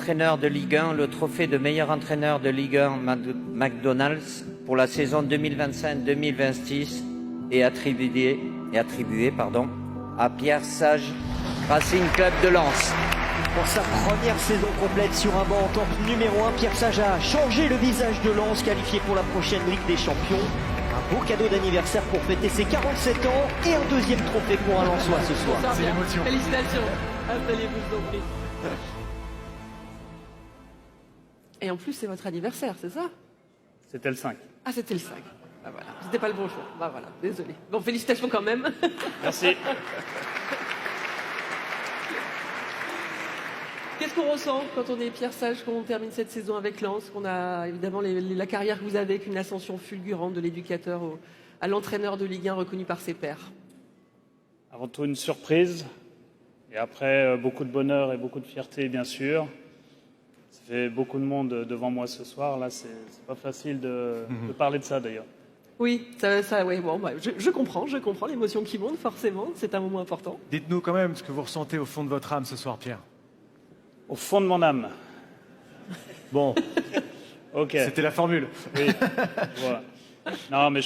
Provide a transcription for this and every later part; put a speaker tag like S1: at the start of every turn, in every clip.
S1: entraîneur de Ligue 1, le trophée de meilleur entraîneur de Ligue 1 McDonald's pour la saison 2025-2026 est attribué à Pierre Sage, Racing Club de Lens.
S2: Pour sa première saison complète sur un banc en tant que numéro 1, Pierre Sage a changé le visage de Lens, qualifié pour la prochaine Ligue des Champions. Un beau cadeau d'anniversaire pour fêter ses 47 ans et un deuxième trophée pour un Lensois ce soir.
S3: C'est l'émotion. Félicitations. Installez-vous, je vous en prie. Et en plus, c'est votre anniversaire, c'est ça?
S4: C'était le 5.
S3: Ah, c'était le 5. Bah voilà, c'était pas le bon choix. Bah voilà, désolé. Bon, félicitations quand même.
S4: Merci.
S3: Qu'est-ce qu'on ressent quand on est Pierre Sage, quand on termine cette saison avec Lens, qu'on a évidemment la carrière que vous avez, avec une ascension fulgurante de l'éducateur à l'entraîneur de Ligue 1 reconnu par ses pairs?
S4: Avant tout, une surprise. Et après, beaucoup de bonheur et beaucoup de fierté, bien sûr. Ça fait beaucoup de monde devant moi ce soir. Là, c'est pas facile de parler de ça, d'ailleurs.
S3: Oui, oui, bon, bah, je comprends l'émotion qui monte, forcément. C'est un moment important.
S5: Dites-nous quand même ce que vous ressentez au fond de votre âme ce soir, Pierre.
S4: Au fond de mon âme.
S5: Bon,
S4: Ok.
S5: c'était la formule.
S4: Oui. Voilà. Non, mais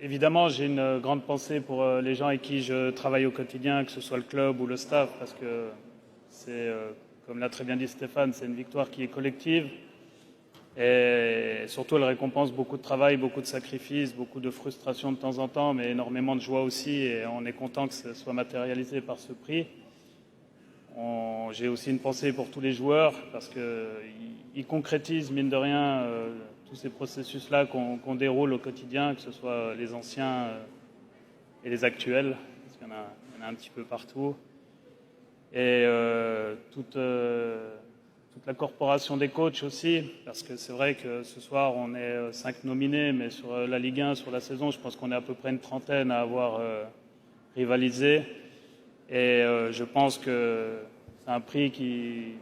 S4: évidemment, j'ai une grande pensée pour les gens avec qui je travaille au quotidien, que ce soit le club ou le staff, parce que c'est, comme l'a très bien dit Stéphane, c'est une victoire qui est collective. Et surtout, elle récompense beaucoup de travail, beaucoup de sacrifices, beaucoup de frustration de temps en temps, mais énormément de joie aussi. Et on est content que ce soit matérialisé par ce prix. J'ai aussi une pensée pour tous les joueurs, parce qu'ils concrétisent, mine de rien, tous ces processus-là qu'on déroule au quotidien, que ce soit les anciens et les actuels, parce qu'il y en a un petit peu partout. Et toute la corporation des coachs aussi, parce que c'est vrai que ce soir, on est 5 nominés, mais sur la Ligue 1, sur la saison, je pense qu'on est à peu près une trentaine à avoir rivalisé. Et je pense que c'est un prix qui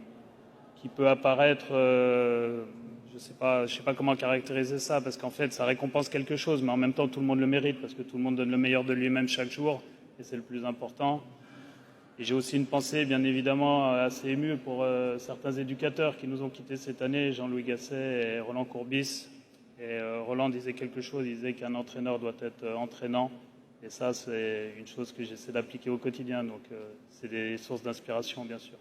S4: peut apparaître, je sais pas comment caractériser ça, parce qu'en fait, ça récompense quelque chose, mais en même temps, tout le monde le mérite, parce que tout le monde donne le meilleur de lui-même chaque jour, et c'est le plus important. Et j'ai aussi une pensée, bien évidemment, assez émue pour certains éducateurs qui nous ont quittés cette année, Jean-Louis Gasset et Roland Courbis. Et Roland disait quelque chose, il disait qu'un entraîneur doit être entraînant. Et ça, c'est une chose que j'essaie d'appliquer au quotidien. Donc, c'est des sources d'inspiration, bien sûr.